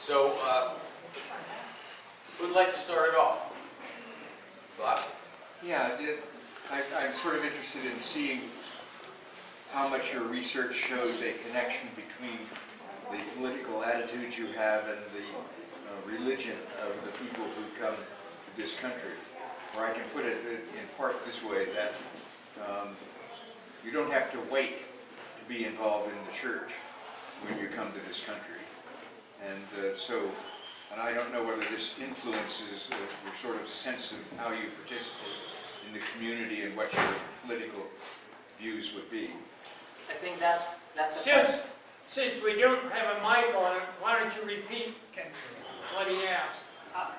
So, who'd like to start it off? Bob? Yeah, I'm sort of interested in seeing how much your research shows a connection between the political attitudes you have and the religion of the people who come to this country. Or I can put it in part this way, that you don't have to wait to be involved in the church when you come to this country. And and I don't know whether this influences your sort of sense of how you participate in the community and what your political views would be. I think that's a Since we don't have a mic on it, why don't you repeat what he asked?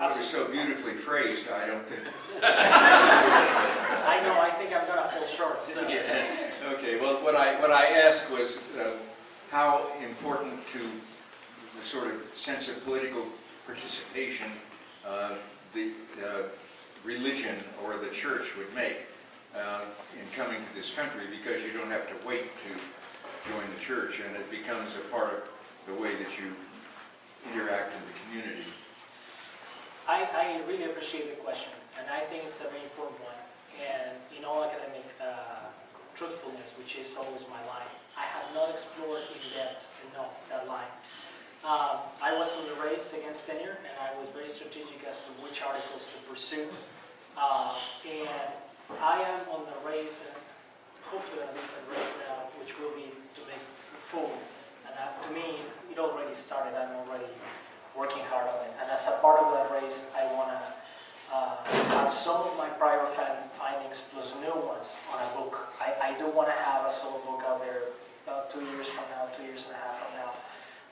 It was so beautifully phrased, I don't think. I know, I think I'm going to fall short. So. Yeah. Okay, well, what I asked was how important to the sort of sense of political participation the religion or the church would make in coming to this country, because you don't have to wait to join the church, and it becomes a part of the way that you interact in the community. I really appreciate the question, and I think it's a very important one. And in all academic truthfulness, which is always my line, I have not explored in depth enough that line. I was in the race against tenure, and I was very strategic as to which articles to pursue. And I am on the race, and hopefully on a different race now, which will be to make food. And to me, it already started. I'm already working hard on it. And as a part of that race, I want to have some of my prior findings plus new ones on a book. I do want to have a solo book out there about 2 years from now, 2.5 years from now.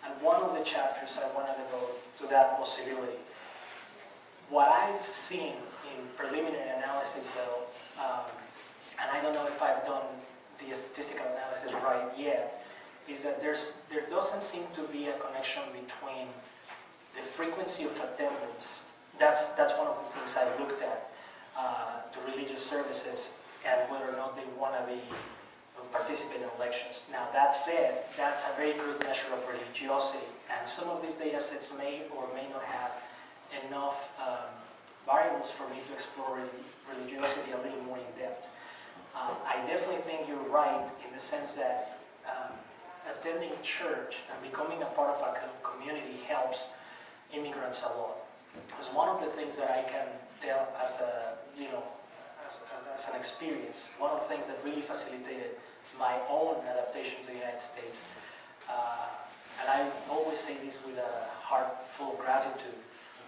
And one of the chapters I want to devote to that possibility. What I've seen in preliminary analysis, though, and I don't know if I've done the statistical analysis right yet, is that there doesn't seem to be a connection between the frequency of attendance. That's one of the things I've looked at to religious services and whether or not they want to participate in elections. Now, that said, that's a very good measure of religiosity, and some of these data sets may or may not have enough variables for me to explore religiosity a little more in depth. I definitely think you're right in the sense that attending church and becoming a part of a community helps immigrants a lot. Because one of the things that I can tell as an experience, one of the things that really facilitated my own adaptation to the United States, and I always say this with a heart full of gratitude.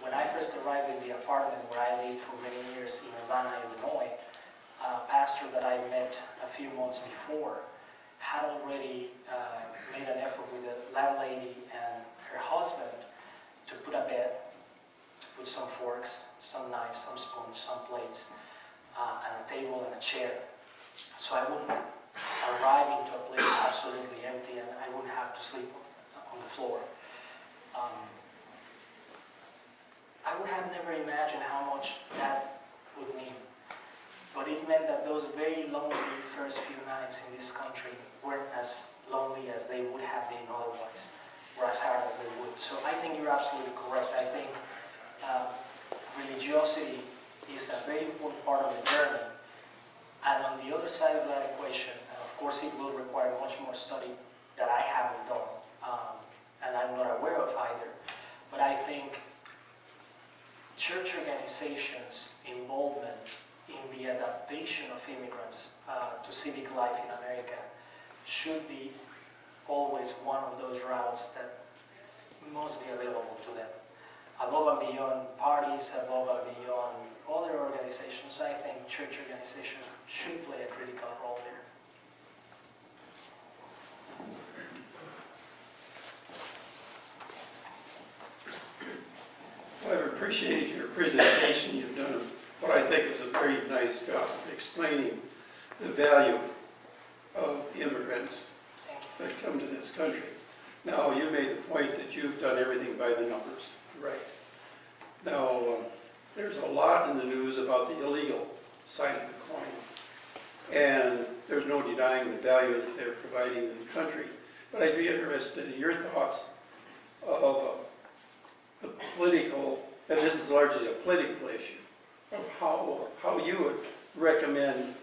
When I first arrived in the apartment where I lived for many years in Urbana, Illinois, a pastor that I met a few months before had already made an effort with the landlady and her husband to put a bed, to put some forks, some knives, some spoons, some plates, and a table and a chair. So I wouldn't arrive into a place absolutely empty and I wouldn't have to sleep on the floor. I would have never imagined how much that would mean. But it meant that those very lonely first few nights in this country weren't as lonely as they would have been otherwise, or as hard as they would. So I think you're absolutely correct. I think religiosity is a very important part of the journey. And on the other side of that equation, and of course it will require much more study that I haven't done, and I'm not aware of either, but I think church organizations' involvement in the adaptation of immigrants to civic life in America should be always one of those routes that must be available to them. Above and beyond parties, above and beyond other organizations, I think church organizations should play a critical role there. Well, I appreciate your presentation. You've done what I think is a very nice job of explaining the value of immigrants that come to this country. Now, you made the point that you've done everything by the numbers. Right. Now, there's a lot in the news about the illegal side of the coin. And there's no denying the value that they're providing to the country. But I'd be interested in your thoughts of political, and this is largely a political issue, of how you would recommend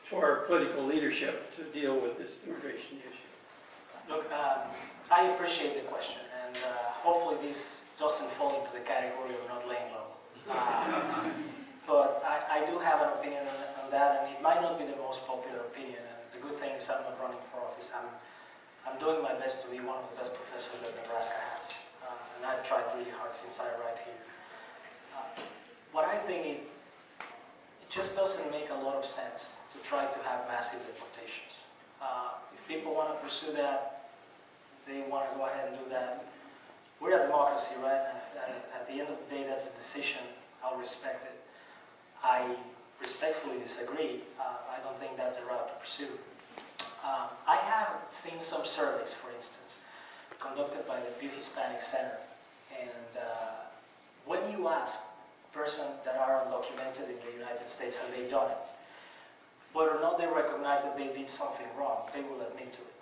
to our political leadership to deal with this immigration issue. Look, I appreciate the question, and hopefully this doesn't fall into the category of not laying low. But I do have an opinion on that, and it might not be the most popular opinion. And the good thing is I'm not running for office. I'm doing my best to be one of the best professors that Nebraska has, and I've tried really hard since I arrived here. What I think it just doesn't make a lot of sense to try to have massive deportations. If people want to pursue that, they want to go ahead and do that. We're a democracy, right? And at the end of the day, that's a decision. I'll respect it. I respectfully disagree. I don't think that's a route to pursue. I have seen some surveys, for instance, conducted by the Pew Hispanic Center. And when you ask persons that are undocumented in the United States, have they done it, whether or not they recognize that they did something wrong, they will admit to it.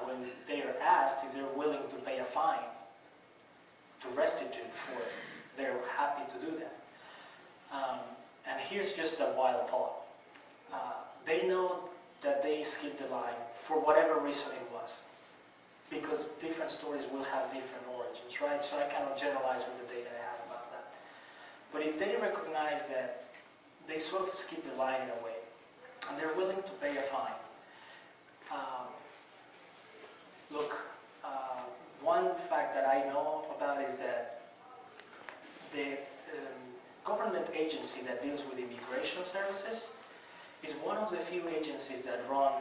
When they are asked if they're willing to pay a fine to restitute for it, they're happy to do that. And here's just a wild thought. They know that they skipped the line for whatever reason it was, because different stories will have different origins, right? So I cannot generalize with the data I have about that. But if they recognize that they sort of skipped the line in a way, and they're willing to pay a fine, look, one fact that I know about is that the government agency that deals with immigration services is one of the few agencies that run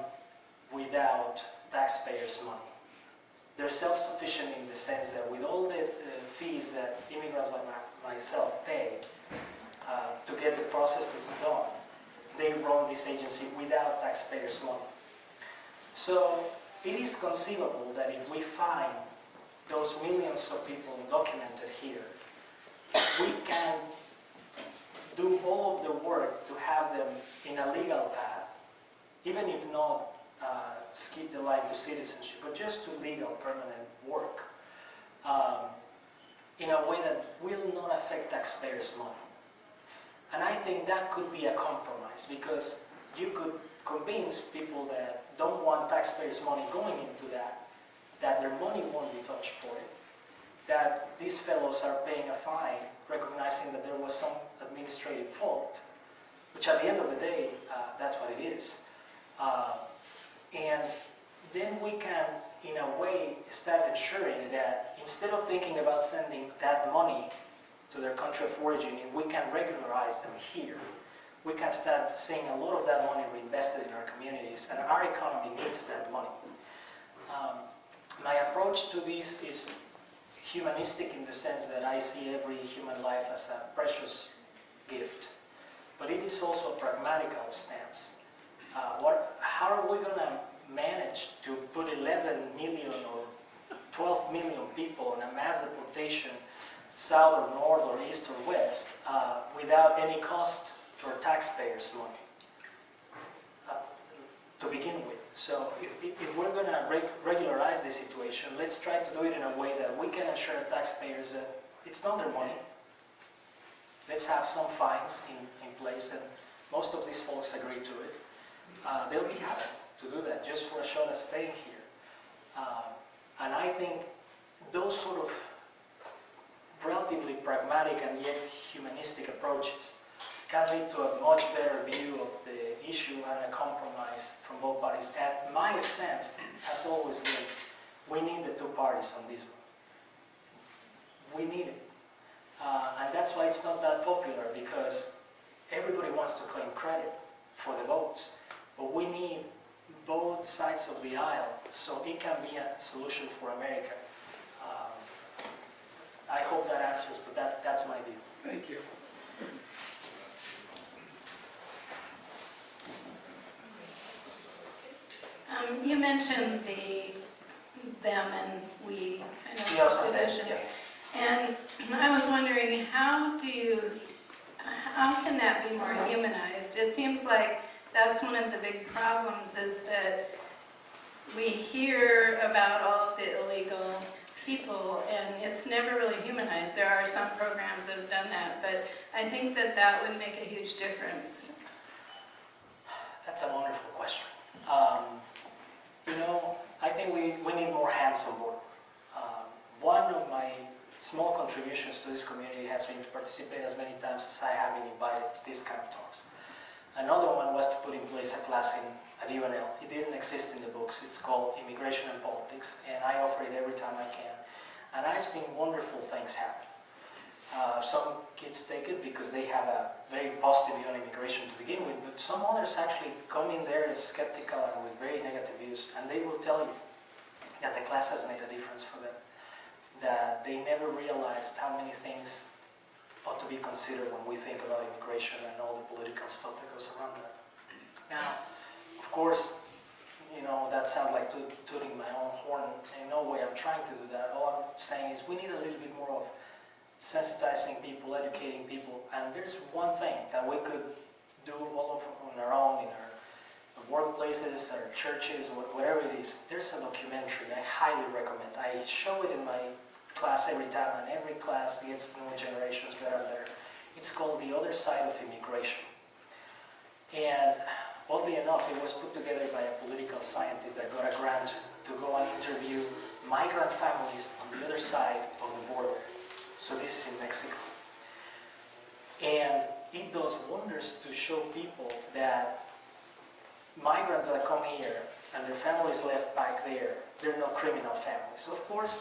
without taxpayers' money. They're self-sufficient in the sense that with all the fees that immigrants like myself pay to get the processes done, they run this agency without taxpayers' money. So it is conceivable that if we find those millions of people documented here, we can do all of the work to have them in a legal path, even if not skip the line to citizenship, but just to legal permanent work in a way that will not affect taxpayers' money. And I think that could be a compromise, because you could convince people that don't want taxpayers' money going into that their money won't be touched for it, that these fellows are paying a fine, recognizing that there was some administrative fault, which at the end of the day, that's what it is. And then we can, in a way, start ensuring that instead of thinking about sending that money to their country of origin, if we can regularize them here, we can start seeing a lot of that money reinvested in our communities, and our economy needs that money. My approach to this is humanistic in the sense that I see every human life as a precious gift, but it is also a pragmatical stance. How are we going to manage to put 11 million or 12 million people on a mass deportation, south or north or east or west, without any cost for taxpayers' money to begin with? So if we're going to regularize the situation, let's try to do it in a way that we can assure taxpayers that it's not their money. Let's have some fines in place, and most of these folks agree to it. They'll be happy to do that just for a shot at staying here. And I think those sort of relatively pragmatic and yet humanistic approaches can lead to a much better view of the issue and a compromise from both parties. And my stance has always been, we need the two parties on this one. We need it. And that's why it's not that popular, because everybody wants to claim credit for the votes. But we need both sides of the aisle so it can be a solution for America. I hope that answers, but that's my view. Thank you. You mentioned them and we kind of division. Yes. And I was wondering, how can that be more humanized? It seems like that's one of the big problems, is that we hear about all of the illegal people, and it's never really humanized. There are some programs that have done that, but I think that that would make a huge difference. That's a wonderful question. I think we need more hands on board. One of my small contributions to this community has been to participate as many times as I have been invited to these kind of talks. Another one was to put in place a class at UNL. It didn't exist in the books. It's called Immigration and Politics, and I offer it every time I can. And I've seen wonderful things happen. Some kids take it because they have a very positive view on immigration to begin with, but some others actually come in there as skeptical and with very negative views, and they will tell you that the class has made a difference for them, that they never realized how many things ought to be considered when we think about immigration and all the political stuff that goes around that. Now, of course, that sounds like tooting my own horn. In no way I'm trying to do that. All I'm saying is we need a little bit more of sensitizing people, educating people, and there's one thing that we could do all of on our own in our workplaces, our churches, whatever it is. There's a documentary I highly recommend. I show it in my class every time, and every class gets new generations better and better. It's called The Other Side of Immigration. And oddly enough, it was put together by a political scientist that got a grant to go and interview migrant families on the other side of the border. So this is in Mexico. And it does wonders to show people that migrants that come here and their families left back there, they're no criminal families. Of course,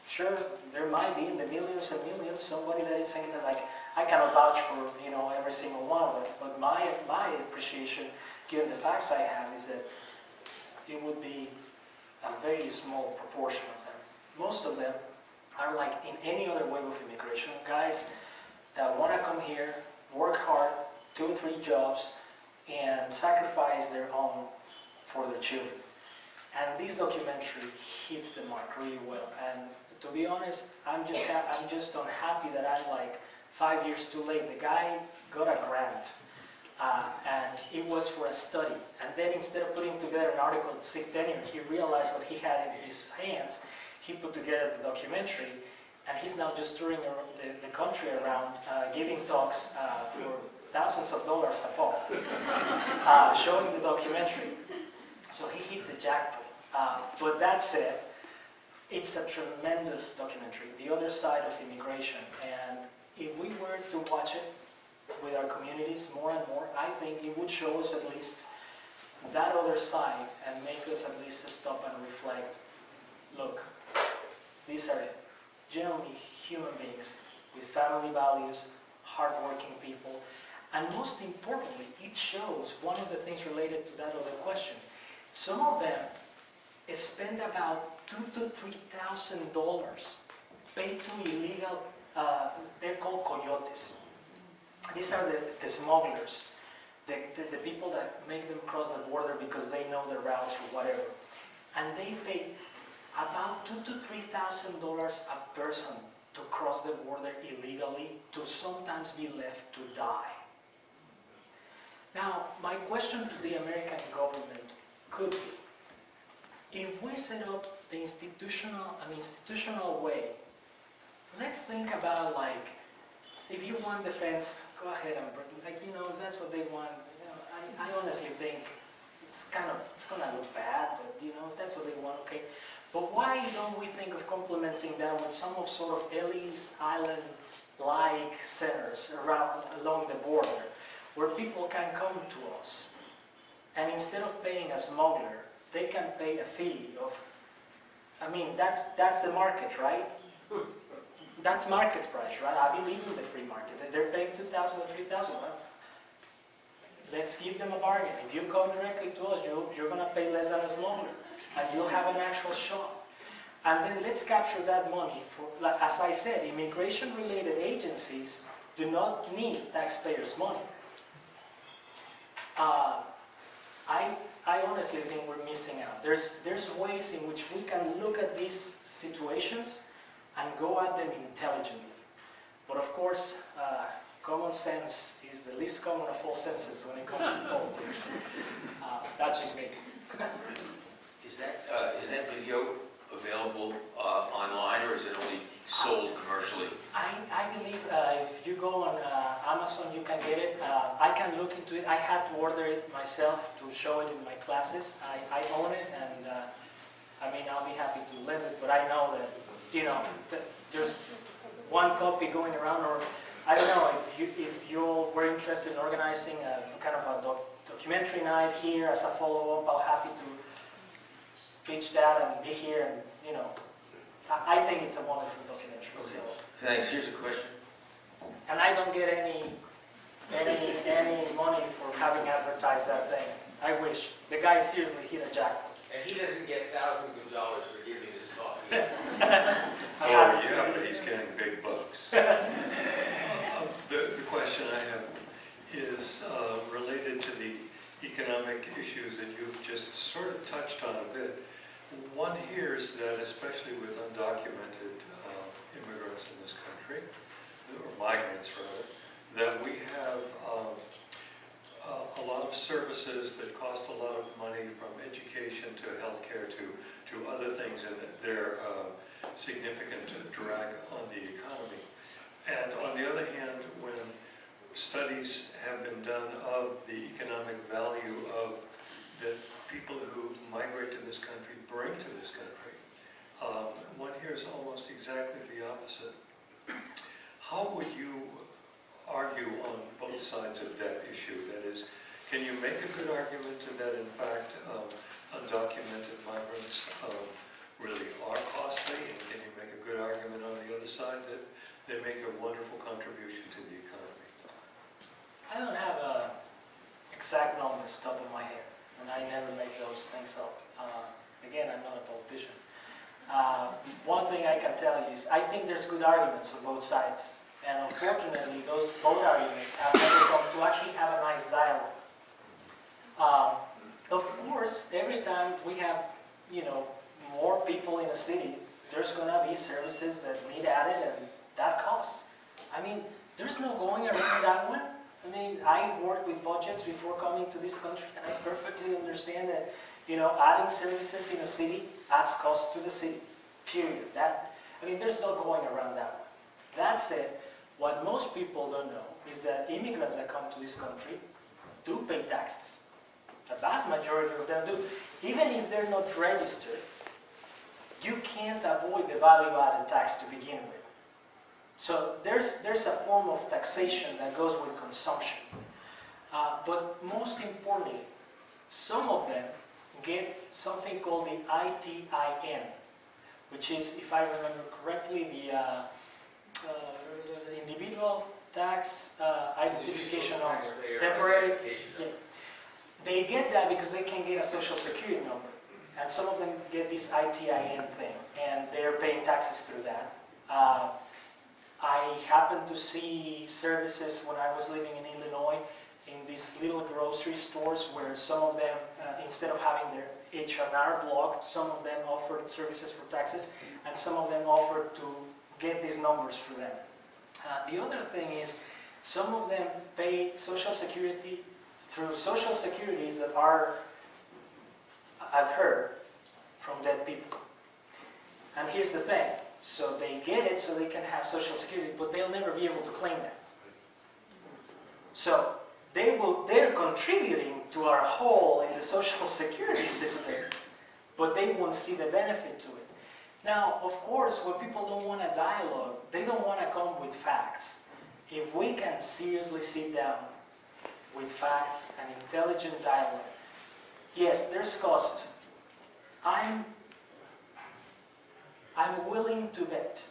sure, there might be in the millions and millions somebody that is saying that, like, I cannot vouch for every single one of them, but my appreciation, given the facts I have, is that it would be a very small proportion of them. Most of them are like in any other wave of immigration, guys that want to come here, work hard, 2 or 3 jobs, and sacrifice their own for their children. And this documentary hits the mark really well. And to be honest, I'm just unhappy that I'm like 5 years too late. The guy got a grant, and it was for a study. And then instead of putting together an article to seek tenure, he realized what he had in his hands. He put together the documentary, and he's now just touring the country around, giving talks for thousands of dollars a pop, showing the documentary. So he hit the jackpot. But that said, it's a tremendous documentary, The Other Side of Immigration. And if we were to watch it with our communities more and more, I think it would show us at least that other side and make us at least stop and reflect. Look, these are generally human beings with family values, hardworking people, and most importantly, it shows one of the things related to that other question. Some of them spend about $2,000 to $3,000 paid to illegal, they're called coyotes. These are the smugglers, the people that make them cross the border because they know the routes or whatever. And they pay about $2,000 to $3,000 a person to cross the border illegally, to sometimes be left to die. Now, my question to the American government could be, if we set up the institutional way, let's think about, like, if you want defense, go ahead and, if that's what they want, I honestly think it's gonna look bad, but if that's what they want, okay. But why don't we think of complementing that with some sort of Ellis Island-like centers along the border, where people can come to us, and instead of paying a smuggler, they can pay a fee of, that's the market, right? That's market price, right? I believe in the free market. They're paying $2,000 or $3,000. Well, let's give them a bargain. If you come directly to us, you're going to pay less than a smuggler, and you'll have an actual shop. And then let's capture that money for, like, as I said, immigration-related agencies do not need taxpayers' money. I honestly think we're missing out. There's ways in which we can look at these situations and go at them intelligently. But of course, common sense is the least common of all senses when it comes to politics. That's just me. Is that video available online, or is it only sold commercially? I believe if you go on Amazon, you can get it. I can look into it. I had to order it myself to show it in my classes. I own it, and I mean, I'll be happy to lend it, but I know that, you know, that there's one copy going around, or I don't know, if you were interested in organizing a kind of a documentary night here as a follow-up, I'll happy to reach that and be here, and, you know, I think it's a wonderful documentary. So. Thanks. Here's a question. And I don't get any money for having advertised that thing. I wish. The guy seriously hit a jackpot. And he doesn't get thousands of dollars for giving this talk. Oh, yeah, but he's getting big bucks. The question I have is related to the economic issues that you've just sort of touched on a bit. One hears that, especially with undocumented immigrants in this country, or migrants rather, that we have a lot of services that cost a lot of money, from education to healthcare to other things, and they're significant drag on the economy. And on the other hand, when studies have been done of the economic value of that people who migrate to this country bring to this country, one hears almost exactly the opposite. How would you argue on both sides of that issue? That is, can you make a good argument to that, in fact, undocumented migrants really are costly, and can you make a good argument on the other side that they make a wonderful contribution to the economy? I don't have exact numbers top of my head, and I never make those things up. Again, I'm not a politician. One thing I can tell you is I think there's good arguments on both sides. And unfortunately, those both arguments have never come to actually have a nice dialogue. Of course, every time we have, you know, more people in a city, there's going to be services that need added, and that costs. I mean, there's no going around that one. I mean, I worked with budgets before coming to this country, and I perfectly understand that, you know, adding services in a city adds cost to the city, period. I mean, there's no going around that one. That said, what most people don't know is that immigrants that come to this country do pay taxes. The vast majority of them do. Even if they're not registered, you can't avoid the value-added tax to begin with. So there's a form of taxation that goes with consumption. But most importantly, some of them get something called the ITIN, which is, if I remember correctly, the individual tax identification number. Temporary. Yeah. They get that because they can get a social security number. And some of them get this ITIN thing, and they're paying taxes through that. I happened to see services when I was living in Illinois in these little grocery stores where some of them, instead of having their H&R blocked, some of them offered services for taxes, and some of them offered to get these numbers for them. The other thing is, some of them pay Social Security through Social Securities that are, I've heard, from dead people. And here's the thing, so they get it so they can have Social Security, but they'll never be able to claim that. So they're contributing to our hole in the Social Security system, but they won't see the benefit to it. Now, of course, when people don't want a dialogue, they don't want to come with facts. If we can seriously sit down with facts and intelligent dialogue, yes, there's cost. I'm willing to bet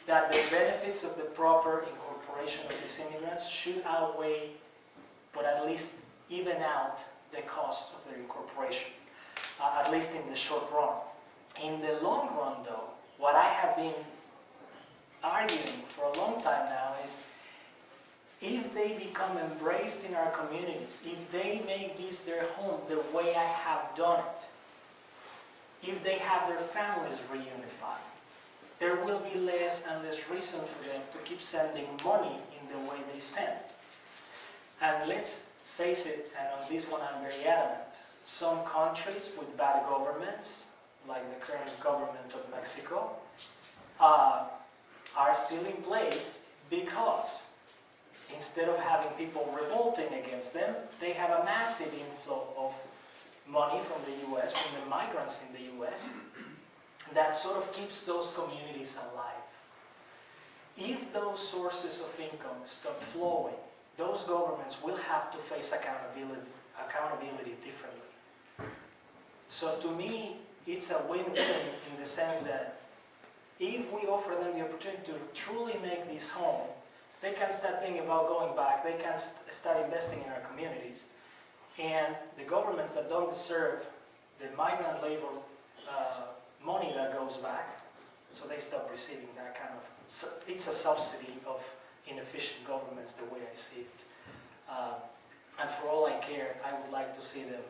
that the benefits of the proper incorporation of these immigrants should outweigh, but at least even out, the cost of their incorporation, at least in the short run. In the long run, though, what I have been arguing for a long time now is, if they become embraced in our communities, if they make this their home the way I have done it, if they have their families reunified, there will be less and less reason for them to keep sending money in the way they send. And let's face it, and on this one I'm very adamant, some countries with bad governments like the current government of Mexico, are still in place because instead of having people revolting against them, they have a massive inflow of money from the U.S., from the migrants in the U.S., that sort of keeps those communities alive. If those sources of income stop flowing, those governments will have to face accountability differently. So to me, it's a win-win in the sense that if we offer them the opportunity to truly make this home, they can start thinking about going back, they can start investing in our communities. And the governments that don't deserve the migrant labor money that goes back, so they stop receiving that kind of, it's a subsidy of inefficient governments the way I see it. And for all I care, I would like to see them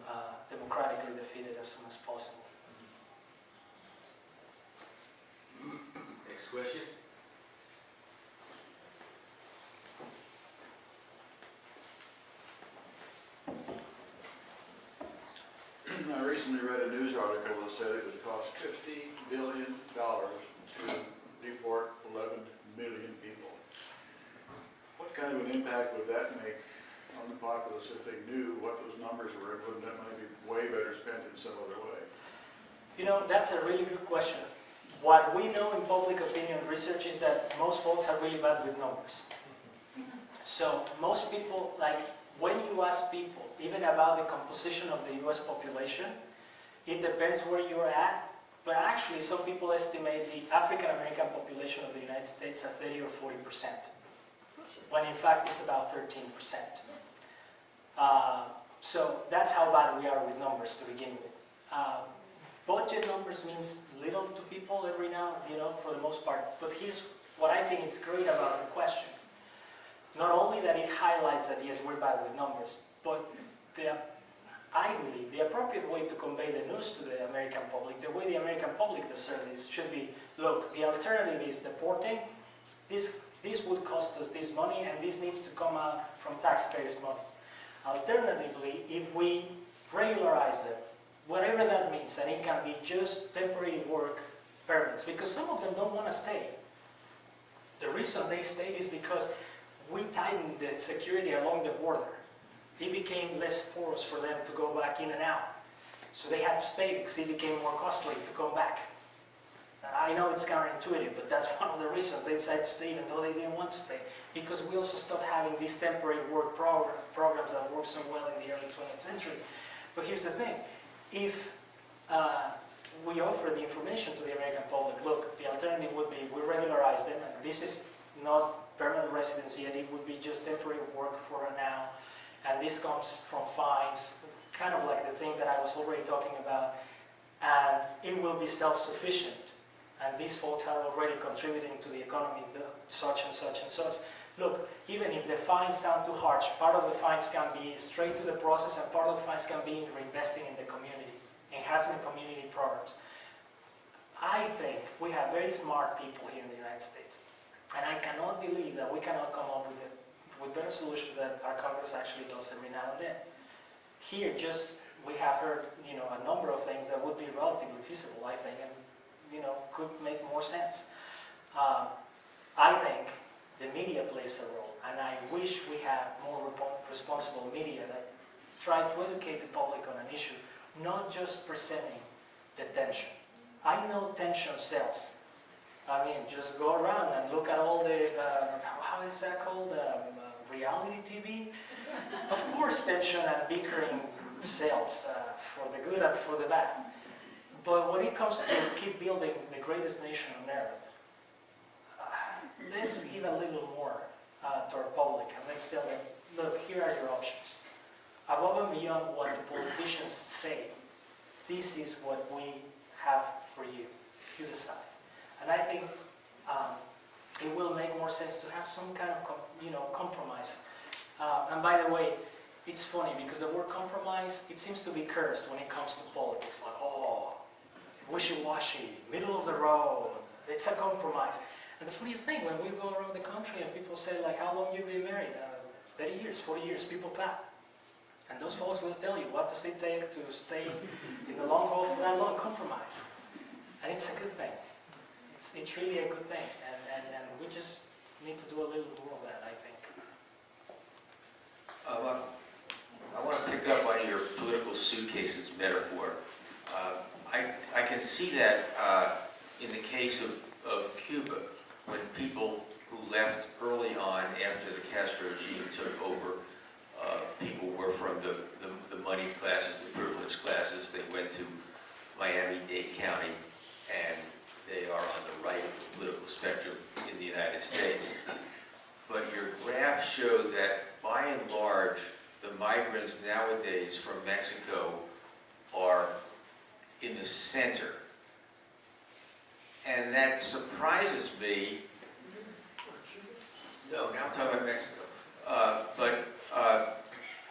democratically defeated as soon as possible. Next question. I recently read a news article that said it would cost $50 billion to deport 11 million people. What kind of an impact would that make on the populace if they knew what those numbers were? Wouldn't that might be way better spent in some other way? You know, that's a really good question. What we know in public opinion research is that most folks are really bad with numbers. So most people, like when you ask people, even about the composition of the US population, it depends where you're at, but actually some people estimate the African American population of the United States at 30 or 40%, when in fact it's about 13%. So that's how bad we are with numbers to begin with. Budget numbers means little to people every now, for the most part. But here's what I think is great about the question. Not only that it highlights that yes, we're bad with numbers, but I believe the appropriate way to convey the news to the American public, the way the American public deserves it, should be, look, the alternative is deporting. This would cost us this money, and this needs to come out from taxpayers' money. Alternatively, if we regularize them, whatever that means, and it can be just temporary work permits, because some of them don't want to stay. The reason they stayed is because we tightened the security along the border. It became less porous for them to go back in and out. So they had to stay because it became more costly to come back. And I know it's counterintuitive, but that's one of the reasons they decided to stay even though they didn't want to stay. Because we also stopped having these temporary work programs that worked so well in the early 20th century. But here's the thing. If we offer the information to the American public, look, the alternative would be we regularize them, and this is not permanent residency, and it would be just temporary work for now. And this comes from fines, kind of like the thing that I was already talking about. And it will be self-sufficient. And these folks are already contributing to the economy, such and such and such. Look, even if the fines sound too harsh, part of the fines can be straight to the process, and part of the fines can be in reinvesting in the community, enhancing community programs. I think we have very smart people here in the United States. And I cannot believe that we cannot come up with better solutions that our Congress actually does every now and then. Here, we have heard, a number of things that would be relatively feasible, I think, and, could make more sense. I think the media plays a role, and I wish we had more responsible media that try to educate the public on an issue, not just presenting the tension. I know tension sells. I mean, just go around and look at all the, how is that called, reality TV? Of course, tension and bickering sells for the good and for the bad. But when it comes to keep building the greatest nation on earth, let's give a little more to our public, and let's tell them, look, here are your options. Above and beyond what the politicians say, this is what we have for you. You decide. And I think it will make more sense to have some kind of, compromise. And by the way, it's funny because the word compromise, it seems to be cursed when it comes to politics. Like, oh, wishy-washy, middle of the road, it's a compromise. And the funniest thing, when we go around the country and people say, like, how long you been married? 30 years, 40 years, people clap. And those folks will tell you what does it take to stay in the long haul for that long. Compromise. And it's a good thing. It's really a good thing, and we just need to do a little more of that, I think. I want to pick up on your political suitcases metaphor. I can see that in the case of Cuba, when people who left early on after the Castro regime took over, people were from the money classes, the privileged classes. They went to Miami-Dade County, and they are on the right of the political spectrum in the United States. But your graph showed that, by and large, the migrants nowadays from Mexico are in the center. And that surprises me. No, now I'm talking about Mexico.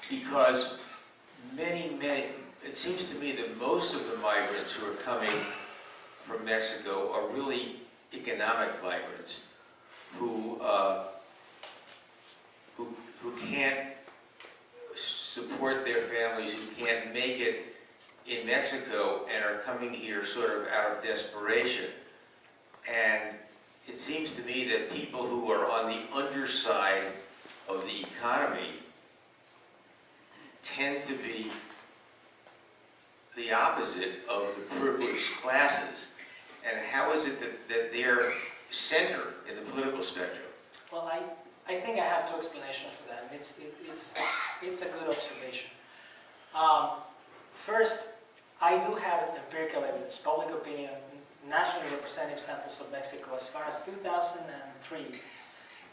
Because many, it seems to me that most of the migrants who are coming from Mexico are really economic migrants who can't support their families, who can't make it in Mexico and are coming here sort of out of desperation. And it seems to me that people who are on the underside of the economy tend to be the opposite of the privileged classes. And how is it that they're center in the political spectrum? Well, I think I have two explanations for that, and it's a good observation. First, I do have empirical evidence, public opinion, nationally representative samples of Mexico as far as 2003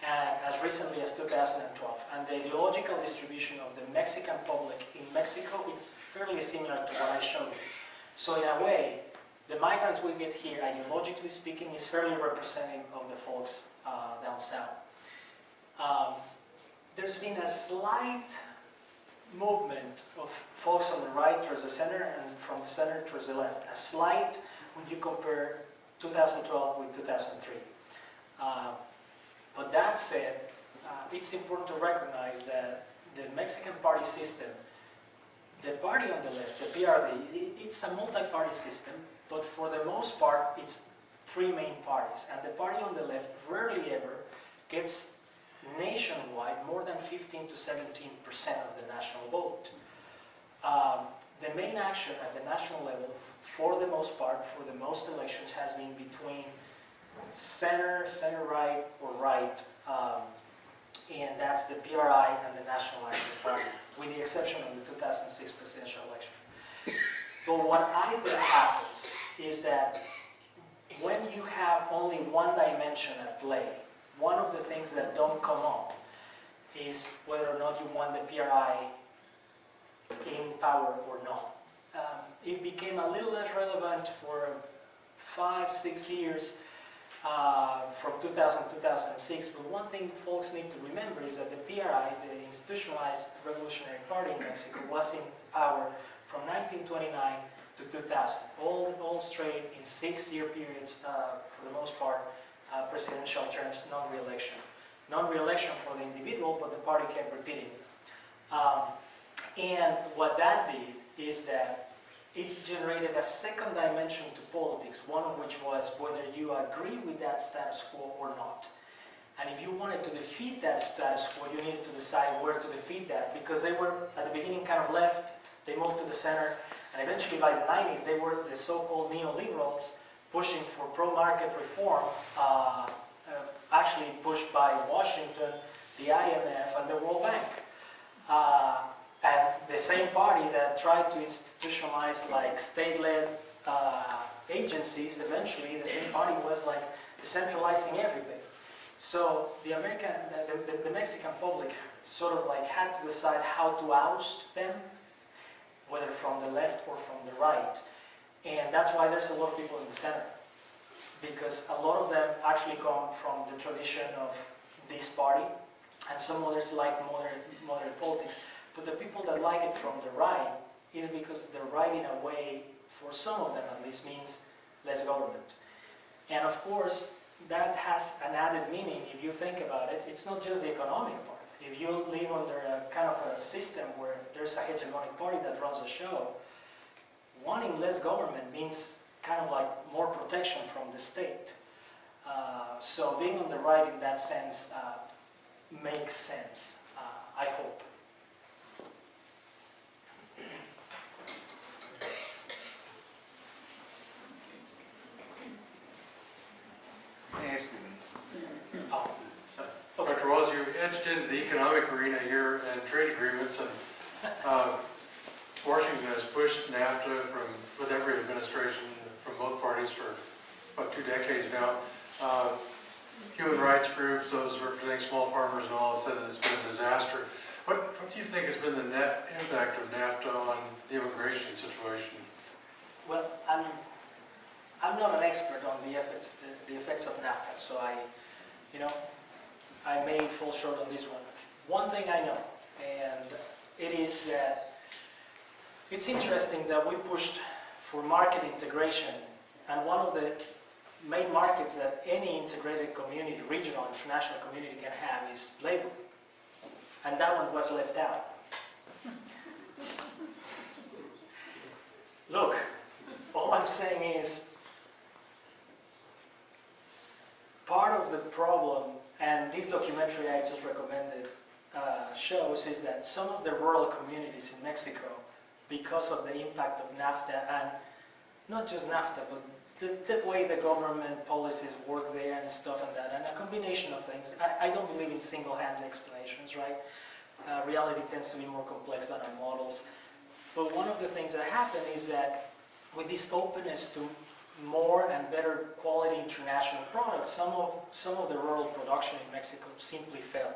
and as recently as 2012. And the ideological distribution of the Mexican public in Mexico is fairly similar to what I showed you. So in a way, the migrants we get here, ideologically speaking, is fairly representative of the folks down south. There's been a slight movement of folks on the right towards the center and from the center towards the left. A slight when you compare 2012 with 2003. But that said, it's important to recognize that the Mexican party system, the party on the left, the PRD, it's a multi-party system, but for the most part, it's three main parties. And the party on the left rarely ever gets nationwide more than 15 to 17% of the national vote. The main action at the national level, for the most part, for the most elections, has been between center, center-right, or right, and that's the PRI and the National Action Party, with the exception of the 2006 presidential election. But what I think happens is that when you have only one dimension at play, one of the things that don't come up is whether or not you want the PRI in power or not. It became a little less relevant for 5-6 years from 2000 to 2006, but one thing folks need to remember is that the PRI, the Institutionalized Revolutionary Party in Mexico, was in power from 1929 to 2000, all straight in 6-year periods, for the most part, presidential terms, non-re-election. Non-re-election for the individual, but the party kept repeating. And what that did is that it generated a second dimension to politics, one of which was whether you agree with that status quo or not. And if you wanted to defeat that status quo, you needed to decide where to defeat that, because they were, at the beginning, kind of left, they moved to the center, and eventually by the 90s, they were the so-called neoliberals pushing for pro-market reform, actually pushed by Washington, the IMF, and the World Bank. And the same party that tried to institutionalize like state-led agencies, eventually the same party was like decentralizing everything. So the Mexican public sort of like had to decide how to oust them, whether from the left or from the right. And that's why there's a lot of people in the center, because a lot of them actually come from the tradition of this party, and some others like modern politics. But the people that like it from the right is because the right, in a way, for some of them at least, means less government. And of course, that has an added meaning if you think about it. It's not just the economic part. If you live under a kind of a system where there's a hegemonic party that runs the show, wanting less government means kind of like more protection from the state. So being on the right in that sense makes sense, I hope. Ask me. Oh. Dr. Wals, you edged into the economic arena here and trade agreements, and Washington has pushed NAFTA with every administration from both parties for about 2 decades now. Human rights groups, those representing small farmers and all, have said that it's been a disaster. What do you think has been the net impact of NAFTA on the immigration situation? Well, I'm not an expert on the effects of NAFTA, so I may fall short on this one. One thing I know, and it is that it's interesting that we pushed for market integration, and one of the main markets that any integrated community, regional, international community can have is labor, and that one was left out. Look, all I'm saying is part of the problem, and this documentary I just recommended shows, is that some of the rural communities in Mexico, because of the impact of NAFTA, and not just NAFTA, but the way the government policies work there and stuff and that, and a combination of things. I don't believe in single-handed explanations, right? Reality tends to be more complex than our models. But one of the things that happen is that with this openness to more and better quality international products, some of the rural production in Mexico simply fell.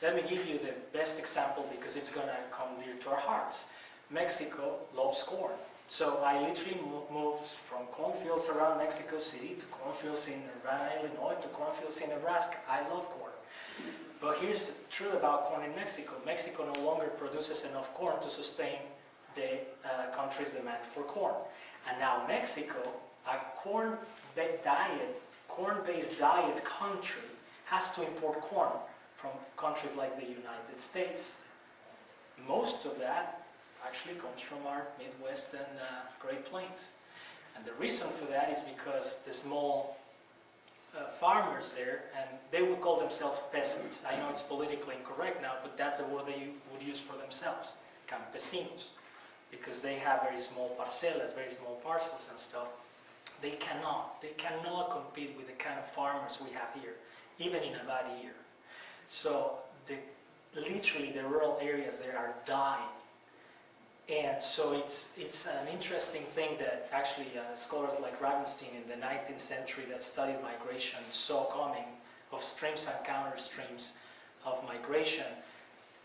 Let me give you the best example because it's going to come dear to our hearts. Mexico loves corn. So I literally moved from cornfields around Mexico City to cornfields in Urbana, Illinois, to cornfields in Nebraska. I love corn. But here's the truth about corn in Mexico. Mexico no longer produces enough corn to sustain the country's demand for corn. And now Mexico, a corn-based diet country, has to import corn from countries like the United States. Most of that actually comes from our Midwest and Great Plains. And the reason for that is because the small farmers there, and they would call themselves peasants. I know it's politically incorrect now, but that's the word they would use for themselves, campesinos, because they have very small parcelas, very small parcels and stuff. They cannot compete with the kind of farmers we have here, even in a bad year. So literally the rural areas there are dying. And so it's an interesting thing that actually scholars like Ravenstein in the 19th century that studied migration saw coming, of streams and counter streams of migration.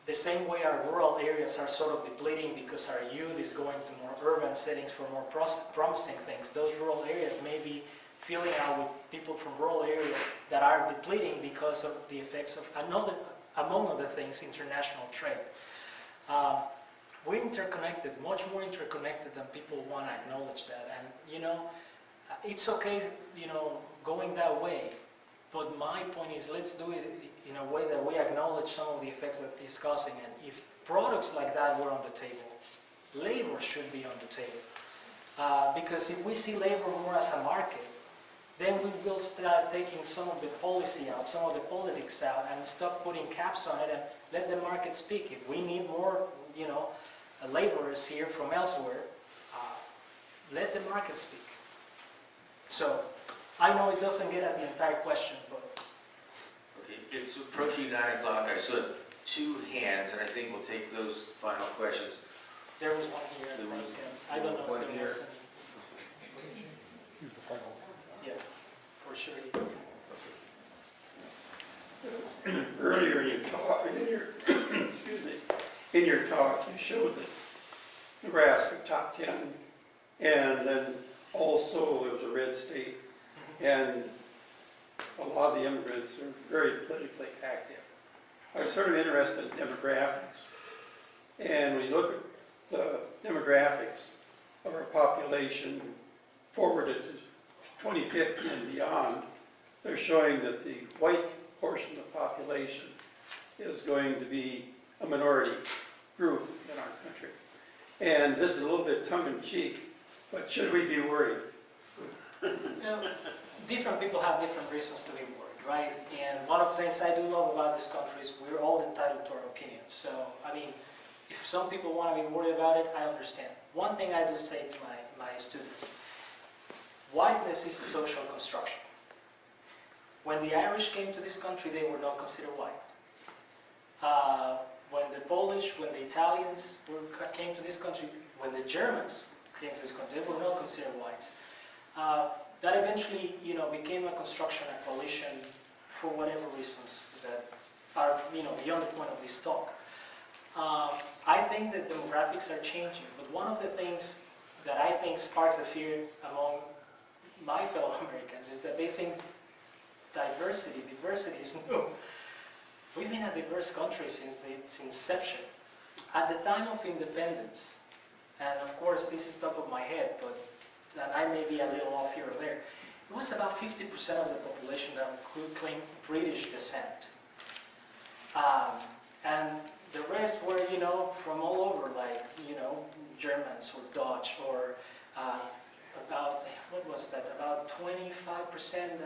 The same way our rural areas are sort of depleting because our youth is going to more urban settings for more promising things. Those rural areas may be filling out with people from rural areas that are depleting because of the effects of among other things, international trade. We're interconnected, much more interconnected than people want to acknowledge that. And, it's okay, going that way. But my point is, let's do it in a way that we acknowledge some of the effects that it's causing. And if products like that were on the table, labor should be on the table. Because if we see labor more as a market, then we will start taking some of the policy out, some of the politics out, and stop putting caps on it and let the market speak. If we need more, laborers here from elsewhere, let the market speak. So, I know it doesn't get at the entire question, but... Okay, it's approaching 9 o'clock. I saw 2 hands, and I think we'll take those final questions. There was one here, I think. I don't know if there was any. He's the final. Yeah, for sure. Earlier in your talk, you showed the Nebraska top 10, and then also it was a red state, and a lot of the immigrants are very politically active. I was sort of interested in demographics, and when you look at the demographics of our population forwarded to 2050 and beyond, they're showing that the white portion of the population is going to be a minority group in our country. And this is a little bit tongue-in-cheek, but should we be worried? Different people have different reasons to be worried, right? And one of the things I do love about this country is we're all entitled to our opinion. So, I mean, if some people want to be worried about it, I understand. One thing I do say to my students, whiteness is a social construction. When the Irish came to this country, they were not considered white. When the Polish, when the Italians came to this country, when the Germans came to this country, they were not considered whites. That eventually, became a construction, a coalition, for whatever reasons that are, beyond the point of this talk. I think that demographics are changing, but one of the things that I think sparks the fear among my fellow Americans is that they think diversity is new. We've been a diverse country since its inception. At the time of independence, and of course this is top of my head, but and I may be a little off here or there, it was about 50% of the population that could claim British descent. And the rest were, from all over, like, Germans or Dutch or about 25%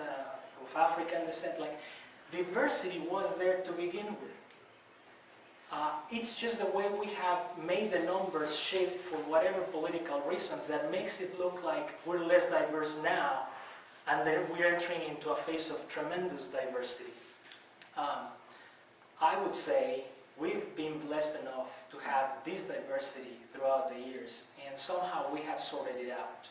of African descent. Like, diversity was there to begin with. It's just the way we have made the numbers shift for whatever political reasons that makes it look like we're less diverse now, and then we're entering into a phase of tremendous diversity. I would say we've been blessed enough to have this diversity throughout the years, and somehow we have sorted it out.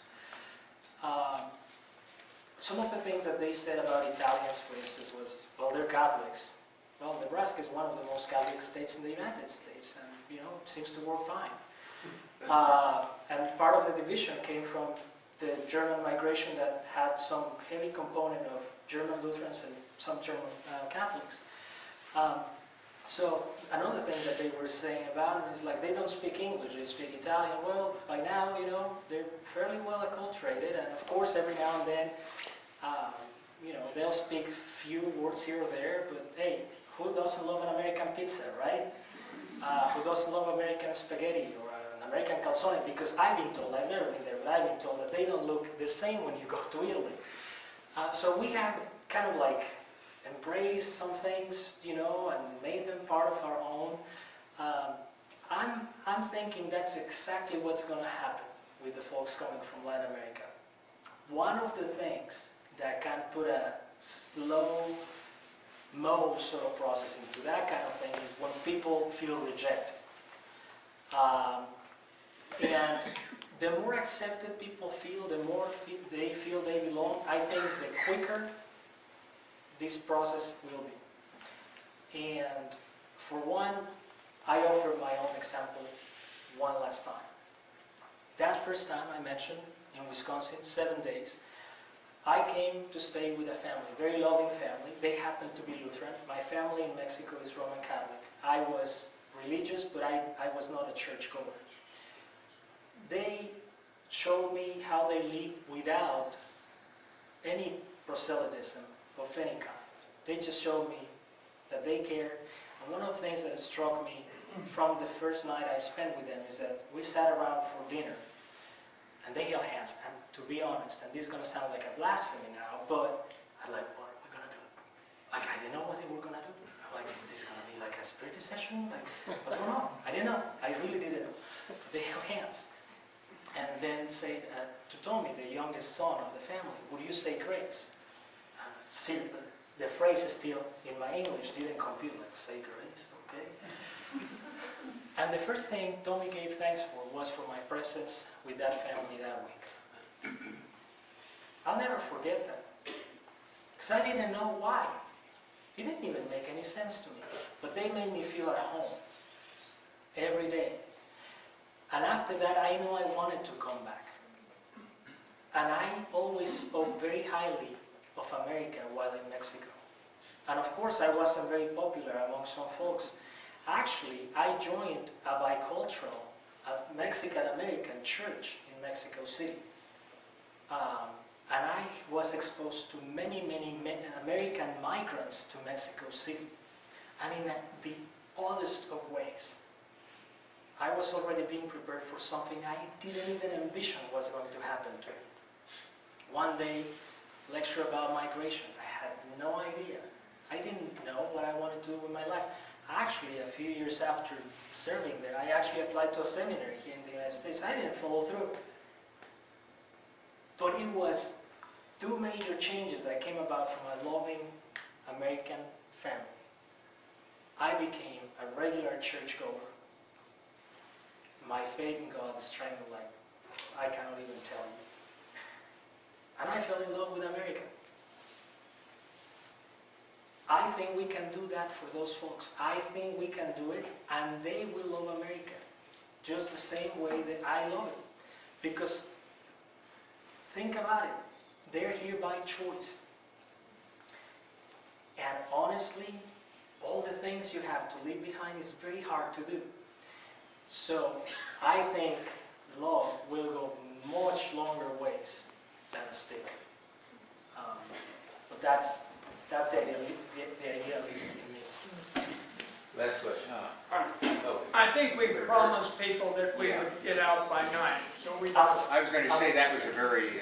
Some of the things that they said about Italians, for instance, was, well, they're Catholics. Well, Nebraska is one of the most Catholic states in the United States, and, it seems to work fine. And part of the division came from the German migration that had some heavy component of German Lutherans and some German Catholics. So another thing that they were saying about them is like they don't speak English, they speak Italian. Well, by now, they're fairly well acculturated, and of course every now and then, they'll speak few words here or there, but hey, who doesn't love an American pizza, right? Who doesn't love American spaghetti or an American calzone? Because I've been told, I've never been there, but I've been told that they don't look the same when you go to Italy. So we have kind of like embraced some things, and made them part of our own. I'm thinking that's exactly what's going to happen with the folks coming from Latin America. One of the things that can put a slow-mo sort of process into that kind of thing is when people feel rejected. And the more accepted people feel, the more they feel they belong, I think the quicker this process will be. And for one, I offer my own example one last time. That first time I mentioned in Wisconsin, 7 days, I came to stay with a family, very loving family. They happened to be Lutheran. My family in Mexico is Roman Catholic. I was religious, but I was not a churchgoer. They showed me how they lived without any proselytism of any kind. They just showed me that they cared. And one of the things that struck me from the first night I spent with them is that we sat around for dinner and they held hands. And to be honest, and this is going to sound like a blasphemy now, but I'm like, what are we going to do? Like, I didn't know what they were going to do. I'm like, is this going to be like a spirit session? Like, what's going on? I didn't know. I really didn't know. They held hands. And then said to Tommy, the youngest son of the family, would you say grace? See, the phrase is still, in my English, didn't compute, like, say grace, okay? And the first thing Tommy gave thanks for was for my presence with that family that week. I'll never forget that. Because I didn't know why. It didn't even make any sense to me. But they made me feel at home every day. And after that, I knew I wanted to come back. And I always spoke very highly of America while in Mexico. And of course, I wasn't very popular among some folks. Actually, I joined a bicultural Mexican-American church in Mexico City. And I was exposed to many, many American migrants to Mexico City. And in the oddest of ways, I was already being prepared for something I didn't even envision was going to happen to me. one day lecture about migration. I had no idea. I didn't know what I wanted to do with my life. Actually, a few years after serving there, I actually applied to a seminary here in the United States. I didn't follow through. But it was two major changes that came about from a loving American family. I became a regular churchgoer. My faith in God strengthened like I cannot even tell you. And I fell in love with America. I think we can do that for those folks. I think we can do it, and they will love America just the same way that I love it. Because think about it, they're here by choice. And honestly, all the things you have to leave behind is very hard to do. So I think love will go much longer ways than a stick. But that's the idealist in me. Last question. Oh, I think we promised people that we would get out by 9, so we don't. I was going to say that was a very,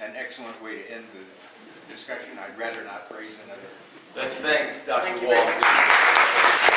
an excellent way to end the discussion. I'd rather not praise another. let's thank Dr. Thank you very Wals.